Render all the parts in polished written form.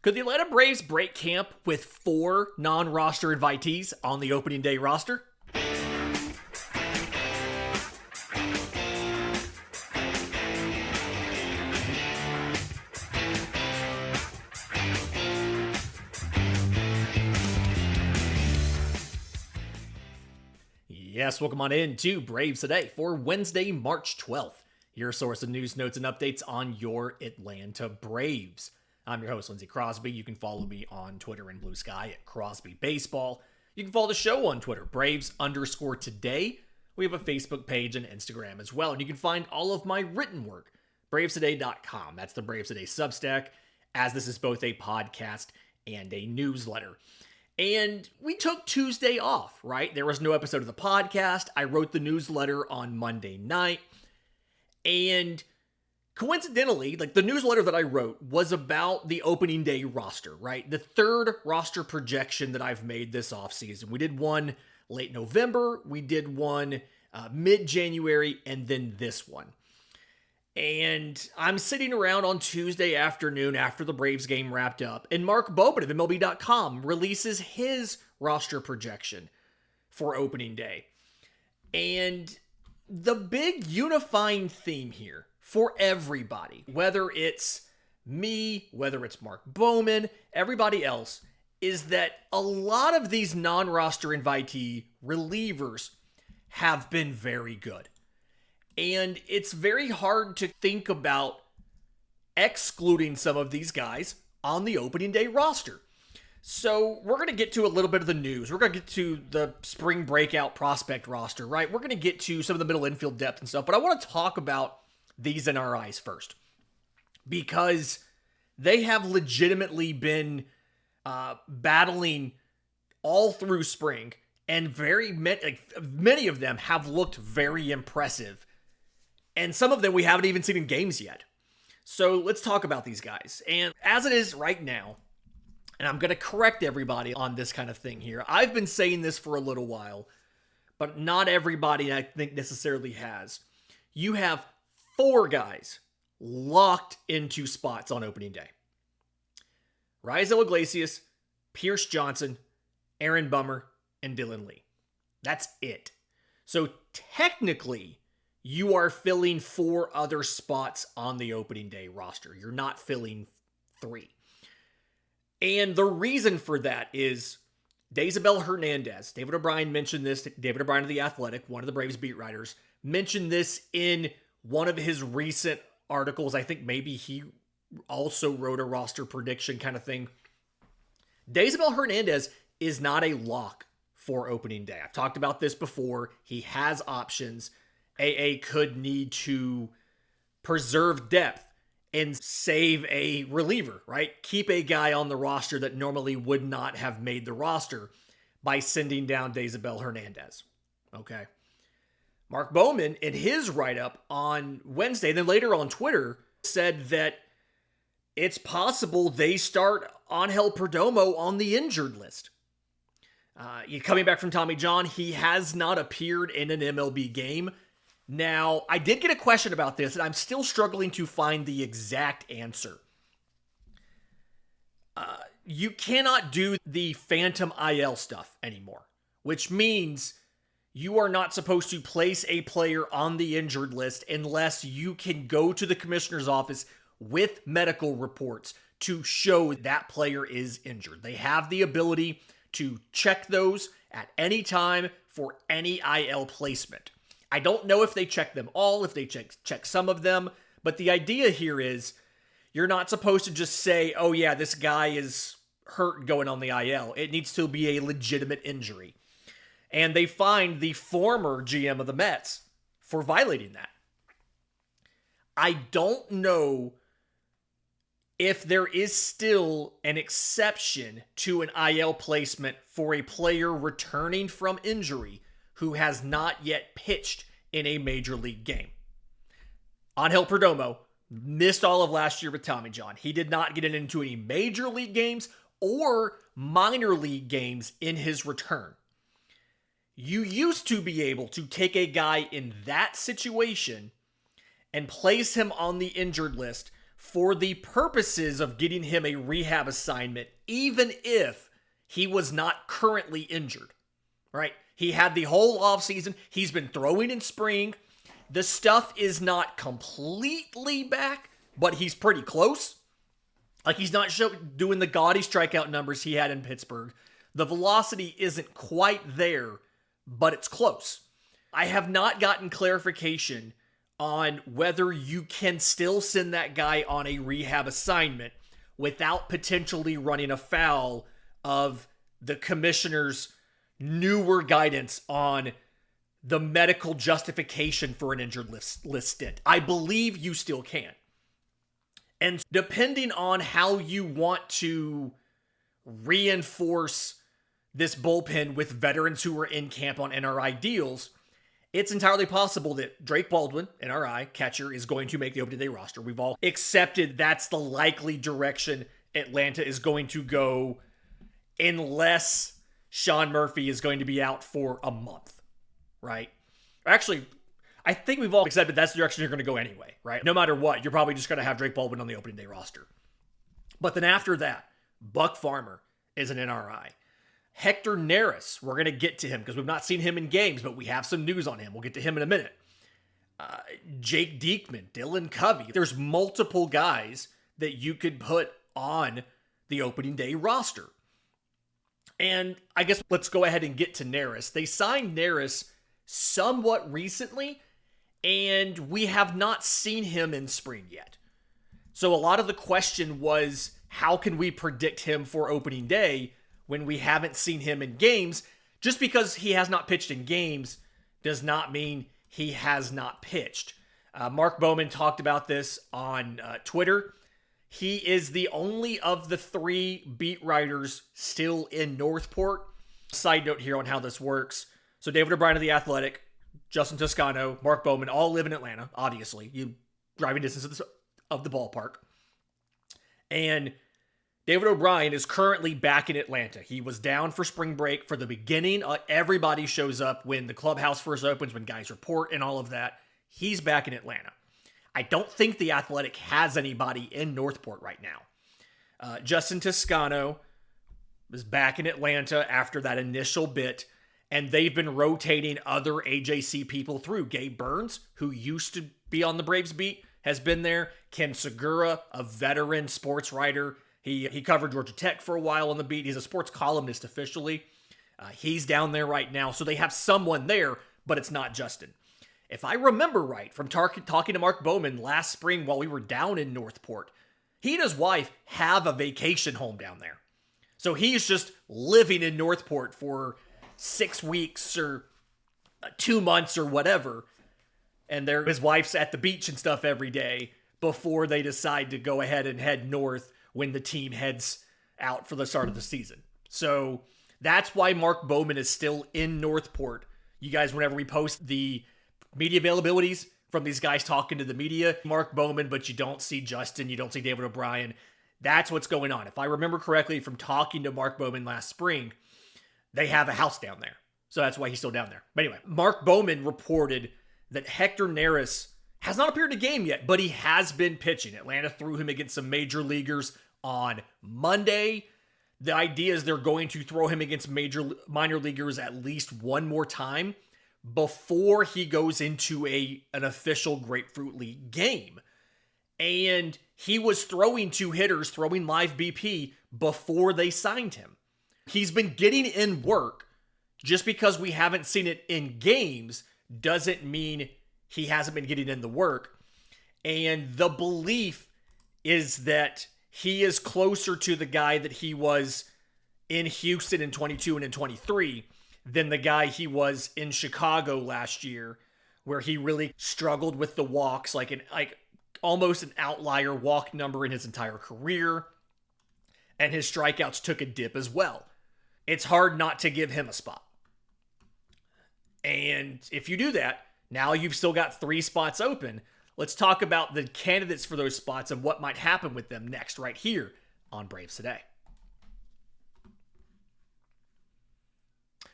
Could the Atlanta Braves break camp with 4 non-roster invitees on the opening day roster? Yes, welcome on in to Braves Today for Wednesday, March 12th. Your source of news, notes, and updates on your Atlanta Braves. I'm your host, Lindsay Crosby. You can follow me on Twitter and Blue Sky at Crosby Baseball. You can follow the show on Twitter, Braves_today. We have a Facebook page and Instagram as well. And you can find all of my written work, bravestoday.com. That's the Braves Today Substack, as this is both a podcast and a newsletter. And we took Tuesday off, right? There was no episode of the podcast. I wrote the newsletter on Monday night. And coincidentally, the newsletter that I wrote was about the opening day roster, right? The third roster projection that I've made this offseason. We did one late November, we did one mid-January, and then this one. And I'm sitting around on Tuesday afternoon after the Braves game wrapped up, and Mark Bowman of MLB.com releases his roster projection for opening day. And the big unifying theme here for everybody, whether it's me, whether it's Mark Bowman, everybody else, is that a lot of these non-roster invitee relievers have been very good. And it's very hard to think about excluding some of these guys on the opening day roster. So we're going to get to a little bit of the news. We're going to get to the Spring Breakout Prospect roster, right? We're going to get to some of the middle infield depth and stuff. But I want to talk about these NRIs first, because they have legitimately been battling all through spring, and many of them have looked very impressive, and some of them we haven't even seen in games yet. So let's talk about these guys. And as it is right now, and I'm going to correct everybody on this kind of thing here, I've been saying this for a little while, but not everybody I think necessarily has. You have 4 guys locked into spots on opening day: Raisel Iglesias, Pierce Johnson, Aaron Bummer, and Dylan Lee. That's it. So technically, you are filling 4 other spots on the opening day roster. You're not filling 3. And the reason for that is Daisabel Hernandez. David O'Brien mentioned this. David O'Brien of The Athletic, one of the Braves beat writers, mentioned this in one of his recent articles. I think maybe he also wrote a roster prediction kind of thing. Daisabel Hernandez is not a lock for opening day. I've talked about this before. He has options. AA could need to preserve depth and save a reliever, right? Keep a guy on the roster that normally would not have made the roster by sending down Daisabel Hernandez. Okay. Mark Bowman, in his write-up on Wednesday, then later on Twitter, said that it's possible they start Angel Perdomo on the injured list. Coming back from Tommy John, he has not appeared in an MLB game. Now, I did get a question about this, and I'm still struggling to find the exact answer. You cannot do the phantom IL stuff anymore, which means you are not supposed to place a player on the injured list unless you can go to the commissioner's office with medical reports to show that player is injured. They have the ability to check those at any time for any IL placement. I don't know if they check them all, if they check some of them, but the idea here is you're not supposed to just say, oh yeah, this guy is hurt going on the IL. It needs to be a legitimate injury. And they fined the former GM of the Mets for violating that. I don't know if there is still an exception to an IL placement for a player returning from injury who has not yet pitched in a major league game. Angel Perdomo missed all of last year with Tommy John. He did not get into any major league games or minor league games in his return. You used to be able to take a guy in that situation and place him on the injured list for the purposes of getting him a rehab assignment, even if he was not currently injured, right? He had the whole offseason. He's been throwing in spring. The stuff is not completely back, but he's pretty close. Like, he's not doing the gaudy strikeout numbers he had in Pittsburgh. The velocity isn't quite there, but it's close. I have not gotten clarification on whether you can still send that guy on a rehab assignment without potentially running afoul of the commissioner's newer guidance on the medical justification for an injured list stint. I believe you still can. And depending on how you want to reinforce this bullpen with veterans who are in camp on NRI deals, it's entirely possible that Drake Baldwin, NRI, catcher, is going to make the opening day roster. We've all accepted that's the likely direction Atlanta is going to go unless Sean Murphy is going to be out for a month, right? Actually, I think we've all accepted that's the direction you're going to go anyway, right? No matter what, you're probably just going to have Drake Baldwin on the opening day roster. But then after that, Buck Farmer is an NRI. Hector Neris, we're going to get to him because we've not seen him in games, but we have some news on him. We'll get to him in a minute. Jake Diekman, Dylan Covey. There's multiple guys that you could put on the opening day roster. And I guess let's go ahead and get to Neris. They signed Neris somewhat recently, and we have not seen him in spring yet. So a lot of the question was, how can we predict him for opening day when we haven't seen him in games? Just because he has not pitched in games does not mean he has not pitched. Mark Bowman talked about this on Twitter. He is the only of the three beat writers still in Northport. Side note here on how this works. So David O'Brien of The Athletic, Justin Toscano, Mark Bowman all live in Atlanta, obviously. You driving distance of the ballpark. And David O'Brien is currently back in Atlanta. He was down for spring break for the beginning. Everybody shows up when the clubhouse first opens, when guys report and all of that. He's back in Atlanta. I don't think The Athletic has anybody in Northport right now. Justin Toscano is back in Atlanta after that initial bit, and they've been rotating other AJC people through. Gabe Burns, who used to be on the Braves beat, has been there. Ken Segura, a veteran sports writer. He covered Georgia Tech for a while on the beat. He's a sports columnist officially. He's down there right now, so they have someone there, but it's not Justin. If I remember right from talking to Mark Bowman last spring while we were down in Northport, he and his wife have a vacation home down there. So he's just living in Northport for 6 weeks or 2 months or whatever. And his wife's at the beach and stuff every day before they decide to go ahead and head north when the team heads out for the start of the season. So that's why Mark Bowman is still in Northport. You guys, whenever we post the media availabilities from these guys talking to the media, Mark Bowman, but you don't see Justin, you don't see David O'Brien. That's what's going on. If I remember correctly from talking to Mark Bowman last spring, they have a house down there. So that's why he's still down there. But anyway, Mark Bowman reported that Hector Neris has not appeared in a game yet, but he has been pitching. Atlanta threw him against some major leaguers on Monday. The idea is they're going to throw him against minor leaguers at least one more time before he goes into an official Grapefruit League game. And he was throwing 2 hitters, throwing live BP before they signed him. He's been getting in work. Just because we haven't seen it in games doesn't mean he hasn't been getting in the work. And the belief is that he is closer to the guy that he was in Houston in 22 and in 23 than the guy he was in Chicago last year, where he really struggled with the walks, like almost an outlier walk number in his entire career. And his strikeouts took a dip as well. It's hard not to give him a spot. And if you do that, now you've still got 3 spots open. Let's talk about the candidates for those spots and what might happen with them next, right here on Braves Today.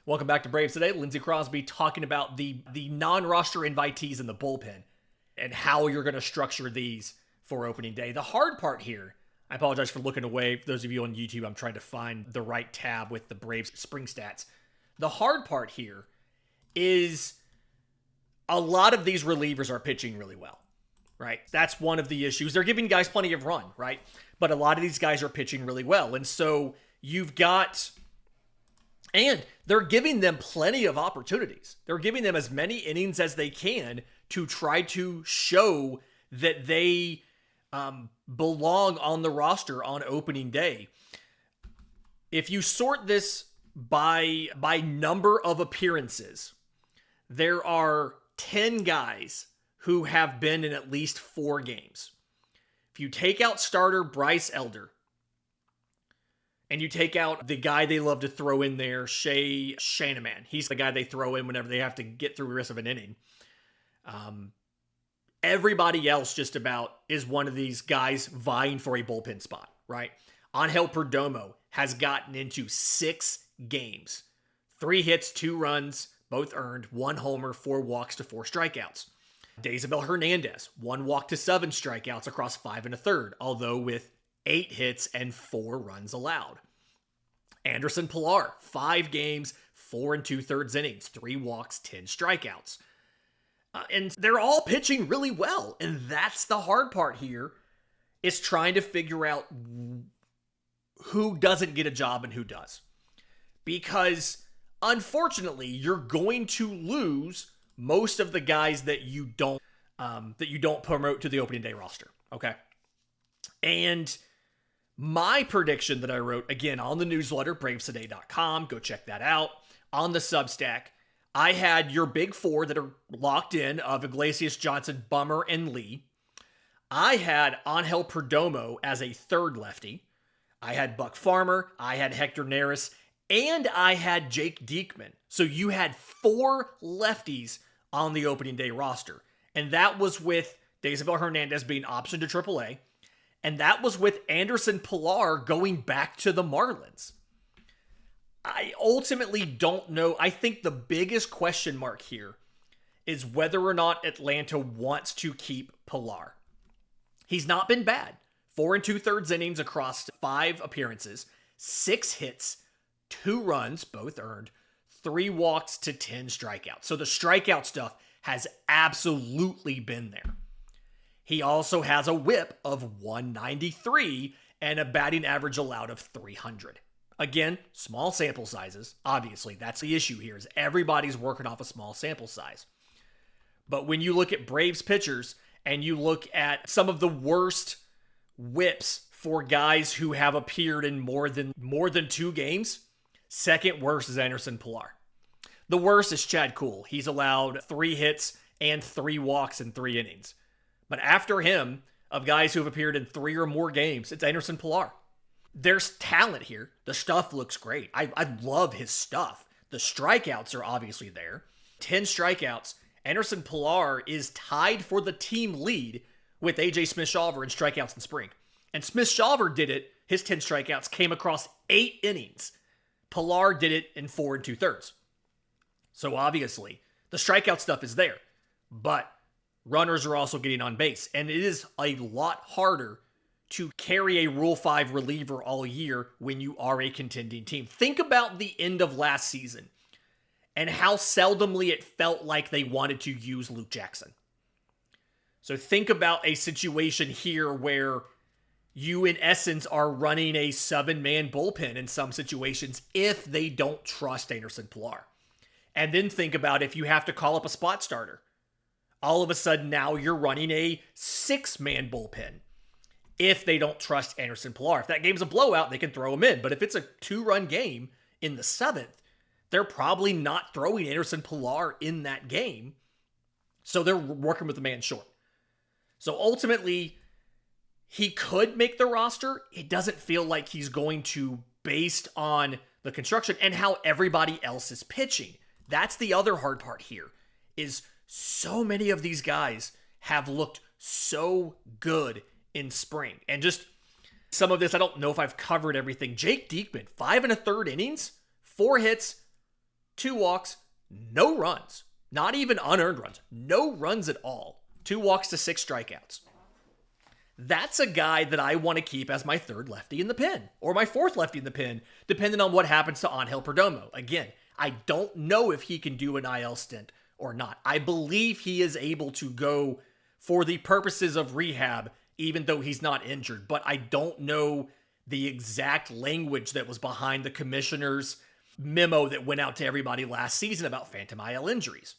Welcome back to Braves Today. Lindsay Crosby talking about the non-roster invitees in the bullpen and how you're going to structure these for opening day. The hard part here, I apologize for looking away. For those of you on YouTube, I'm trying to find the right tab with the Braves spring stats. The hard part here is a lot of these relievers are pitching really well, right? That's one of the issues. They're giving guys plenty of run, right? But a lot of these guys are pitching really well. And so you've got, and they're giving them plenty of opportunities. They're giving them as many innings as they can to try to show that they belong on the roster on opening day. If you sort this by number of appearances, there are 10 guys who have been in at least 4 games. If you take out starter Bryce Elder, and you take out the guy they love to throw in there, Shea Shanaman. He's the guy they throw in whenever they have to get through the rest of an inning. Everybody else just about is one of these guys vying for a bullpen spot, right? Angel Perdomo has gotten into 6 games. 3 hits, 2 runs, both earned, 1 homer, 4 walks to 4 strikeouts. Deisabel Hernandez, 1 walk to 7 strikeouts across 5 1/3, although with 8 hits and 4 runs allowed. Anderson Pilar, 5 games, 4 2/3 innings, 3 walks, 10 strikeouts. And they're all pitching really well. And that's the hard part here, is trying to figure out who doesn't get a job and who does. Because unfortunately, you're going to lose most of the guys that you don't promote to the opening day roster. Okay. And my prediction that I wrote, again, on the newsletter, bravestoday.com, go check that out. On the Substack, I had your big 4 that are locked in of Iglesias, Johnson, Bummer, and Lee. I had Angel Perdomo as a 3rd lefty. I had Buck Farmer. I had Hector Neris. And I had Jake Diekman. So you had 4 lefties on the opening day roster. And that was with Deisabel Hernandez being optioned to AAA. And that was with Anderson Pilar going back to the Marlins. I ultimately don't know. I think the biggest question mark here is whether or not Atlanta wants to keep Pilar. He's not been bad. 4 2/3 innings across 5 appearances, 6 hits, 2 runs, both earned, 3 walks to 10 strikeouts. So the strikeout stuff has absolutely been there. He also has a whip of 193 and a batting average allowed of 300. Again, small sample sizes. Obviously, that's the issue here, is everybody's working off a small sample size. But when you look at Braves pitchers and you look at some of the worst whips for guys who have appeared in more than 2 games, second worst is Anderson Pilar. The worst is Chad Kuhl. He's allowed 3 hits and 3 walks in 3 innings. But after him, of guys who have appeared in 3 or more games, it's Anderson Pilar. There's talent here. The stuff looks great. I love his stuff. The strikeouts are obviously there. 10 strikeouts. Anderson Pilar is tied for the team lead with AJ Smith-Shawver in strikeouts in spring. And Smith-Shawver did it. His 10 strikeouts came across 8 innings. Pilar did it in 4 2/3. So obviously, the strikeout stuff is there. But runners are also getting on base. And it is a lot harder to carry a Rule 5 reliever all year when you are a contending team. Think about the end of last season and how seldomly it felt like they wanted to use Luke Jackson. So think about a situation here where you, in essence, are running a 7-man bullpen in some situations if they don't trust Anderson Pilar. And then think about if you have to call up a spot starter. All of a sudden now you're running a 6-man bullpen if they don't trust Anderson Pilar. If that game's a blowout, they can throw him in. But if it's a 2-run game in the 7th, they're probably not throwing Anderson Pilar in that game. So they're working with the man short. So ultimately, he could make the roster. It doesn't feel like he's going to, based on the construction and how everybody else is pitching. That's the other hard part here, is so many of these guys have looked so good in spring. And just some of this, I don't know if I've covered everything. Jake Diekman, 5 1/3 innings, 4 hits, 2 walks, no runs, not even unearned runs, no runs at all, 2 walks to 6 strikeouts. that's a guy that I want to keep as my third lefty in the pen, or my fourth lefty in the pen, depending on what happens to Angel Perdomo. Again, I don't know if he can do an IL stint or not. I believe he is able to go for the purposes of rehab, even though he's not injured, but I don't know the exact language that was behind the commissioner's memo that went out to everybody last season about phantom IL injuries.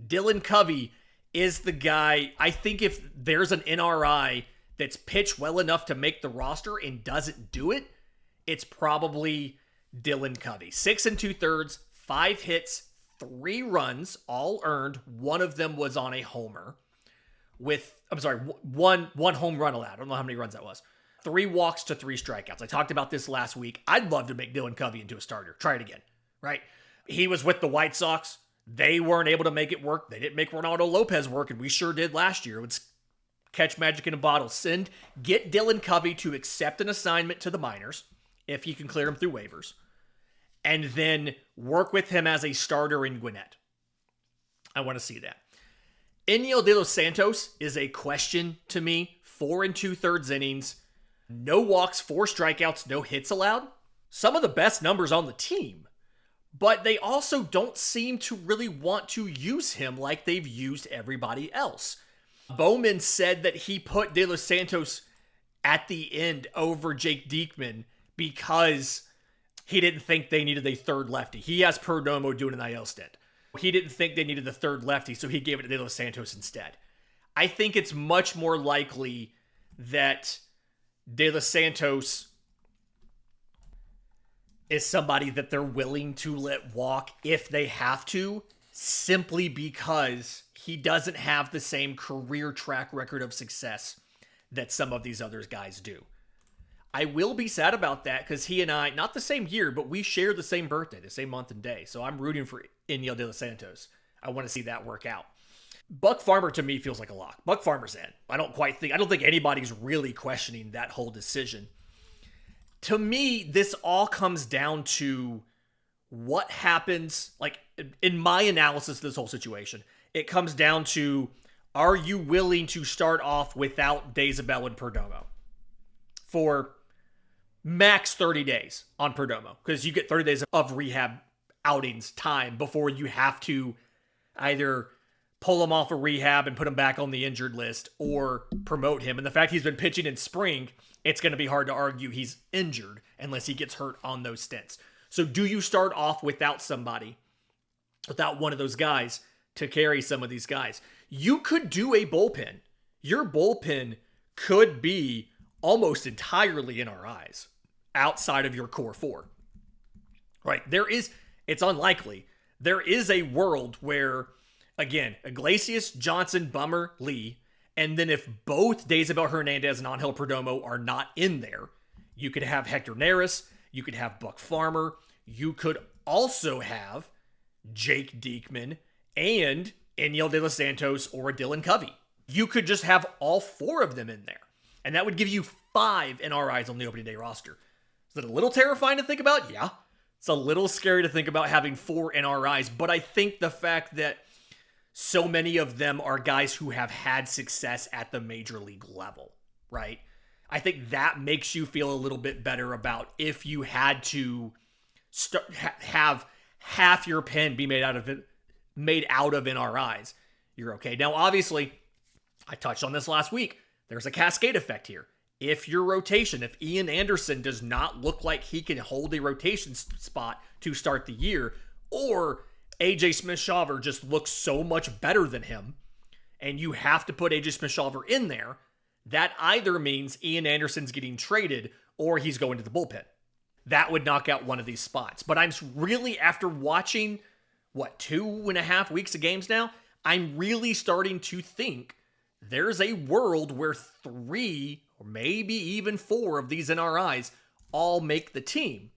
Dylan Covey is the guy. I think if there's an NRI that's pitched well enough to make the roster and doesn't do it, it's probably Dylan Covey. 6 2/3, 5 hits, 3 runs, all earned. One of them was on a homer one home run allowed. I don't know how many runs that was. 3 walks to 3 strikeouts. I talked about this last week. I'd love to make Dylan Covey into a starter. Try it again, right? He was with the White Sox. They weren't able to make it work. They didn't make Ronaldo Lopez work, and we sure did last year. It's catch magic in a bottle. Get Dylan Covey to accept an assignment to the minors, if he can clear him through waivers, and then work with him as a starter in Gwinnett. I want to see that. Infield de los Santos is a question to me. 4 2/3 innings, no walks, 4 strikeouts, no hits allowed. Some of the best numbers on the team, but they also don't seem to really want to use him like they've used everybody else. Bowman said that he put de los Santos at the end over Jake Diekman because he didn't think they needed a third lefty. He has Perdomo doing an IL stint. He didn't think they needed the third lefty, so he gave it to De Los Santos instead. I think it's much more likely that De Los Santos is somebody that they're willing to let walk if they have to, simply because he doesn't have the same career track record of success that some of these other guys do. I will be sad about that because he and I, not the same year, but we share the same birthday, the same month and day. So I'm rooting for Infield de los Santos. I want to see that work out. Buck Farmer to me feels like a lock. Buck Farmer's in. I don't think anybody's really questioning that whole decision. To me, this all comes down to what happens, like in my analysis of this whole situation, it comes down to, are you willing to start off without Isabel and Perdomo for max 30 days on Perdomo? Because you get 30 days of rehab outings time before you have to either pull him off of rehab and put him back on the injured list or promote him. And the fact he's been pitching in spring, it's going to be hard to argue he's injured unless he gets hurt on those stints. So do you start off without one of those guys to carry some of these guys? You could do a bullpen. Your bullpen could be almost entirely NRIs outside of your core 4. Right? It's unlikely. There is a world where, again, Iglesias, Johnson, Bummer, Lee, and then if both Daisabel Hernandez and Angel Perdomo are not in there, you could have Hector Neris, you could have Buck Farmer, you could also have Jake Diekman and Infield de los Santos or Dylan Covey. You could just have all 4 of them in there, and that would give you 5 NRIs on the opening day roster. Is it a little terrifying to think about? Yeah. It's a little scary to think about having 4 NRIs, but I think the fact that so many of them are guys who have had success at the major league level, right? I think that makes you feel a little bit better about if you had to have half your pen be made out of NRIs, you're okay. Now, obviously, I touched on this last week. There's a cascade effect here. If your rotation, if Ian Anderson does not look like he can hold a rotation spot to start the year, or AJ Smith-Shawver just looks so much better than him, and you have to put AJ Smith-Shawver in there, that either means Ian Anderson's getting traded or he's going to the bullpen. That would knock out one of these spots. But I'm really, after watching, 2.5 weeks of games now, I'm really starting to think there's a world where 3 or maybe even 4 of these NRIs all make the team.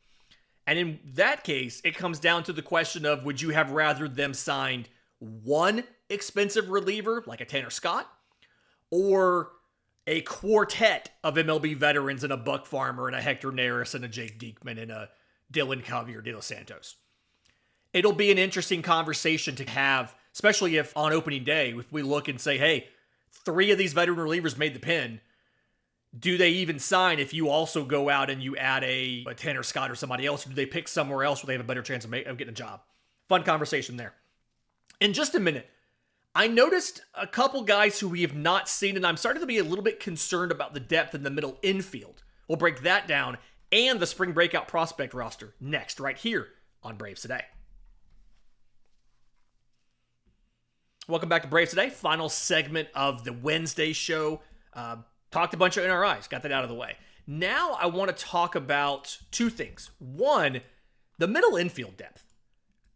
And in that case, it comes down to the question of, would you have rather them signed one expensive reliever like a Tanner Scott, or a quartet of MLB veterans and a Buck Farmer and a Hector Neris and a Jake Diekman and a Dylan Covey or De Los Santos? It'll be an interesting conversation to have, especially if on opening day, if we look and say, hey, 3 of these veteran relievers made the pen. Do they even sign if you also go out and you add a Tanner Scott or somebody else? Or do they pick somewhere else where they have a better chance of getting a job? Fun conversation there. In just a minute, I noticed a couple guys who we have not seen, and I'm starting to be a little bit concerned about the depth in the middle infield. We'll break that down and the Spring Breakout Prospect roster next, right here on Braves Today. Welcome back to Braves Today, final segment of the Wednesday show. Talked a bunch of NRIs, got that out of the way. Now I want to talk about 2 things. One, the middle infield depth.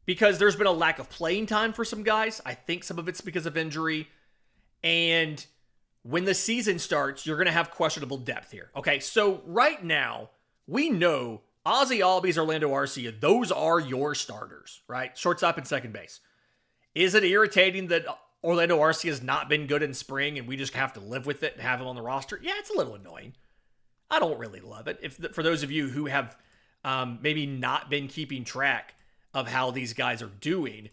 Because there's been a lack of playing time for some guys. I think some of it's because of injury. And when the season starts, you're going to have questionable depth here. Okay, so right now, we know Ozzie Albies, Orlando Arcia, those are your starters, right? Shortstop and second base. Is it irritating that Orlando Arcia has not been good in spring and we just have to live with it and have him on the roster? Yeah, it's a little annoying. I don't really love it. For those of you who have maybe not been keeping track of how these guys are doing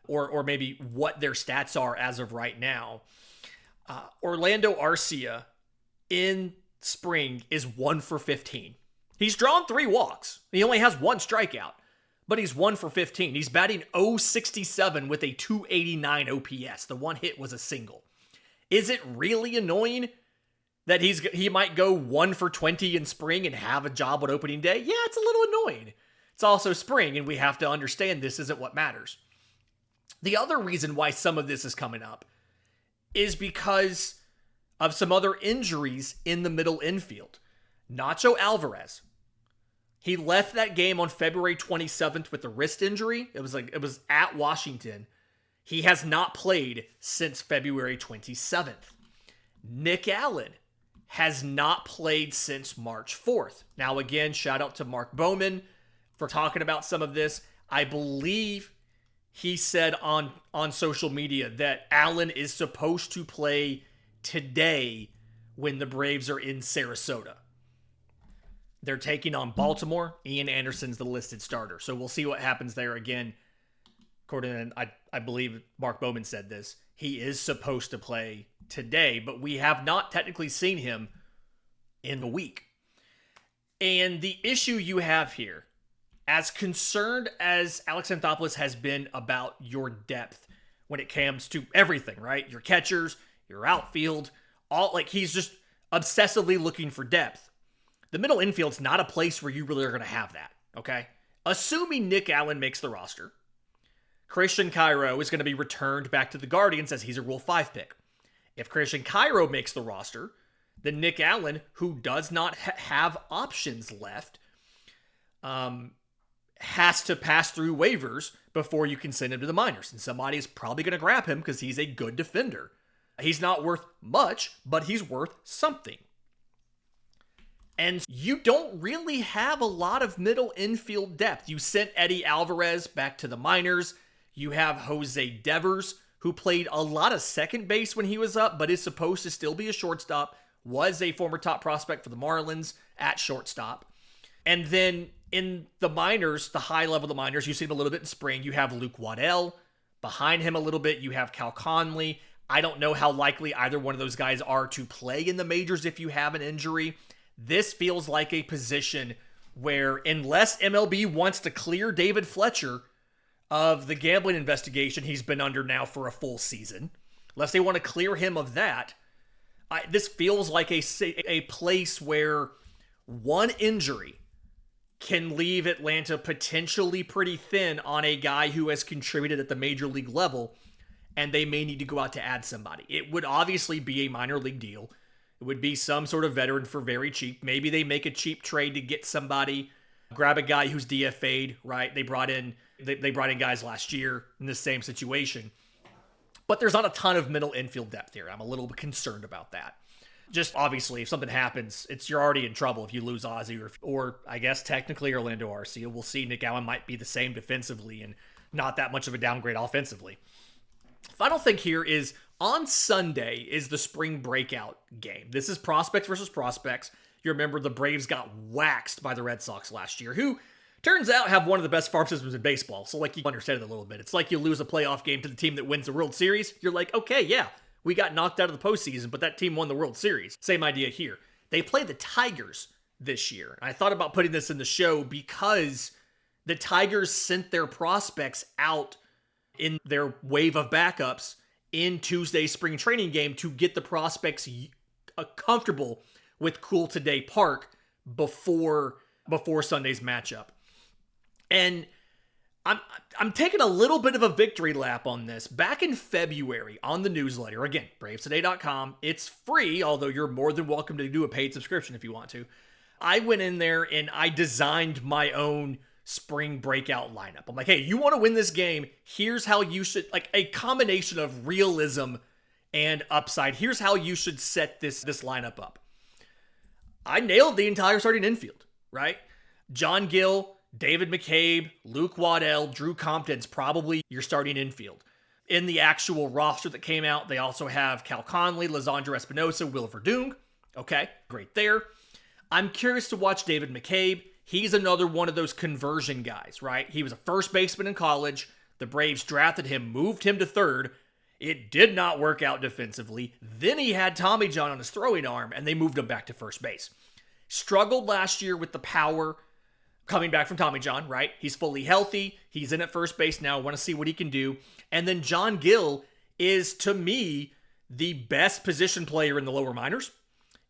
or maybe what their stats are as of right now, Orlando Arcia in spring is 1 for 15. He's drawn 3 walks. He only has 1 strikeout. But he's 1 for 15. He's batting .067 with a .289 OPS. The one hit was a single. Is it really annoying that he might go 1 for 20 in spring and have a job on opening day? Yeah, it's a little annoying. It's also spring, and we have to understand this isn't what matters. The other reason why some of this is coming up is because of some other injuries in the middle infield. Nacho Alvarez. He left that game on February 27th with a wrist injury. It was at Washington. He has not played since February 27th. Nick Allen has not played since March 4th. Now again, shout out to Mark Bowman for talking about some of this. I believe he said on social media that Allen is supposed to play today when the Braves are in Sarasota. They're taking on Baltimore. Ian Anderson's the listed starter. So we'll see what happens there again. According to, I believe Mark Bowman said this. He is supposed to play today, but we have not technically seen him in the week. And the issue you have here, as concerned as Alex Anthopoulos has been about your depth when it comes to everything, right? Your catchers, your outfield, he's just obsessively looking for depth. The middle infield's not a place where you really are going to have that, okay? Assuming Nick Allen makes the roster, Christian Cairo is going to be returned back to the Guardians as he's a Rule 5 pick. If Christian Cairo makes the roster, then Nick Allen, who does not have options left, has to pass through waivers before you can send him to the minors. And somebody is probably going to grab him because he's a good defender. He's not worth much, but he's worth something. And you don't really have a lot of middle infield depth. You sent Eddie Alvarez back to the minors. You have Jose Devers, who played a lot of second base when he was up, but is supposed to still be a shortstop, was a former top prospect for the Marlins at shortstop. And then in the minors, the high level of the minors, you see him a little bit in spring. You have Luke Waddell. Behind him a little bit, you have Cal Conley. I don't know how likely either one of those guys are to play in the majors if you have an injury. This feels like a position where, unless MLB wants to clear David Fletcher of the gambling investigation he's been under now for a full season, unless they want to clear him of that, this feels like a place where one injury can leave Atlanta potentially pretty thin on a guy who has contributed at the major league level, and they may need to go out to add somebody. It would obviously be a minor league deal. It would be some sort of veteran for very cheap. Maybe they make a cheap trade to get somebody, grab a guy who's DFA'd, right? They brought in guys last year in the same situation. But there's not a ton of middle infield depth here. I'm a little bit concerned about that. Just obviously, if something happens, you're already in trouble if you lose Ozzie or I guess technically Orlando Arcia. We'll see. Nick Allen might be the same defensively and not that much of a downgrade offensively. Final thing here is on Sunday is the spring breakout game. This is prospects versus prospects. You remember the Braves got waxed by the Red Sox last year, who turns out have one of the best farm systems in baseball. So you understand it a little bit. It's like you lose a playoff game to the team that wins the World Series. You're like, okay, yeah, We got knocked out of the postseason, but that team won the World Series. Same idea here. They play the Tigers this year. I thought about putting this in the show because the Tigers sent their prospects out in their wave of backups in Tuesday's spring training game to get the prospects comfortable with Cool Today Park before Sunday's matchup. And I'm taking a little bit of a victory lap on this. Back in February on the newsletter, again, bravestoday.com, it's free, although you're more than welcome to do a paid subscription if you want to. I went in there and I designed my own spring breakout lineup. I'm like, hey, you want to win this game? Here's how you should, like a combination of realism and upside. Here's how you should set this lineup up. I nailed the entire starting infield, right? John Gill, David McCabe, Luke Waddell, Drew Compton's probably your starting infield. In the actual roster that came out, they also have Cal Conley, Lisandro Espinosa, Will Verdung. Okay, great there. I'm curious to watch David McCabe. He's another one of those conversion guys, right? He was a first baseman in college. The Braves drafted him, moved him to third. It did not work out defensively. Then he had Tommy John on his throwing arm, and they moved him back to first base. Struggled last year with the power coming back from Tommy John, right? He's fully healthy. He's in at first base now. I want to see what he can do. And then John Gill is, to me, the best position player in the lower minors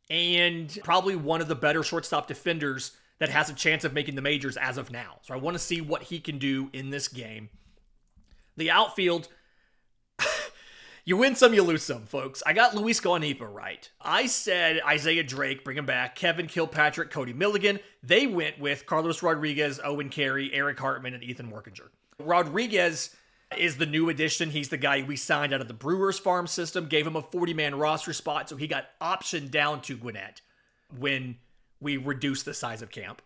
and probably one of the better shortstop defenders that has a chance of making the majors as of now. So I want to see what he can do in this game. The outfield, you win some, you lose some, folks. I got Luis Guanipa right. I said Isaiah Drake, bring him back. Kevin Kilpatrick, Cody Milligan. They went with Carlos Rodriguez, Owen Carey, Eric Hartman, and Ethan Workinger. Rodriguez is the new addition. He's the guy we signed out of the Brewers farm system, gave him a 40-man roster spot, so he got optioned down to Gwinnett when we reduced the size of camp.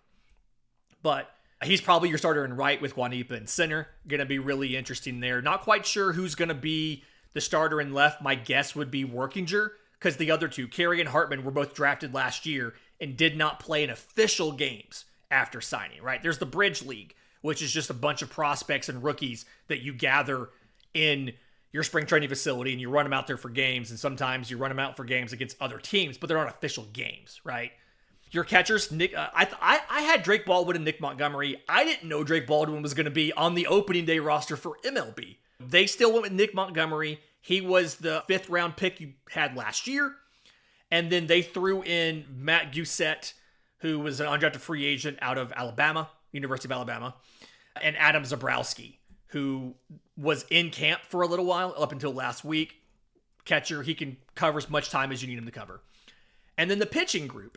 But he's probably your starter in right with Guanipa in center. Going to be really interesting there. Not quite sure who's going to be the starter in left. My guess would be Workinger, because the other two, Carey and Hartman, were both drafted last year and did not play in official games after signing, right? There's the Bridge League, which is just a bunch of prospects and rookies that you gather in your spring training facility and you run them out there for games. And sometimes you run them out for games against other teams, but they're not official games, right? Your catchers, Nick. I had Drake Baldwin and Nick Montgomery. I didn't know Drake Baldwin was going to be on the opening day roster for MLB. They still went with Nick Montgomery. He was the 5th round pick you had last year. And then they threw in Matt Gousset, who was an undrafted free agent out of Alabama, University of Alabama, and Adam Zabrowski, who was in camp for a little while, up until last week. Catcher, he can cover as much time as you need him to cover. And then the pitching group,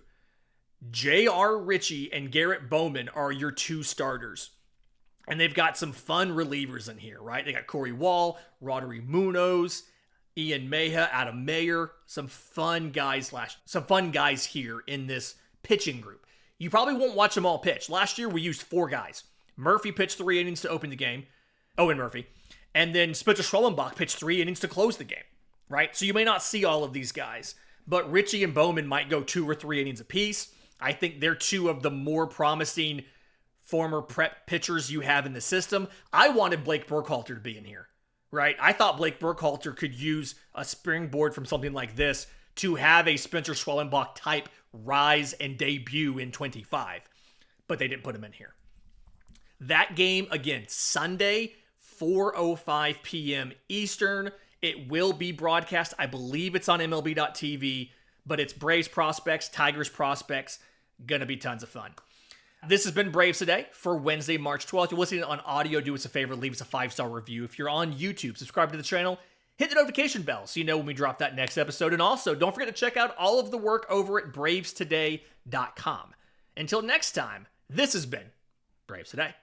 J.R. Ritchie and Garrett Bowman are your two starters. And they've got some fun relievers in here, right? They got Corey Wall, Roderick Munoz, Ian Meja, Adam Mayer, some fun guys here in this pitching group. You probably won't watch them all pitch. Last year, we used 4 guys. Murphy pitched 3 innings to open the game. Owen Murphy. And then Spencer Schwellenbach pitched 3 innings to close the game, right? So you may not see all of these guys, but Ritchie and Bowman might go 2 or 3 innings apiece. I think they're 2 of the more promising former prep pitchers you have in the system. I wanted Blake Burkhalter to be in here, right? I thought Blake Burkhalter could use a springboard from something like this to have a Spencer Schwellenbach type rise and debut in 25, but they didn't put him in here. That game, again, Sunday, 4:05 p.m. Eastern. It will be broadcast. I believe it's on MLB.tv, but it's Braves prospects, Tigers prospects. Gonna be tons of fun. This has been Braves Today for Wednesday, March 12th. If you're listening on audio, do us a favor, leave us a 5-star review. If you're on YouTube, subscribe to the channel, hit the notification bell so you know when we drop that next episode. And also, don't forget to check out all of the work over at bravestoday.com. Until next time, this has been Braves Today.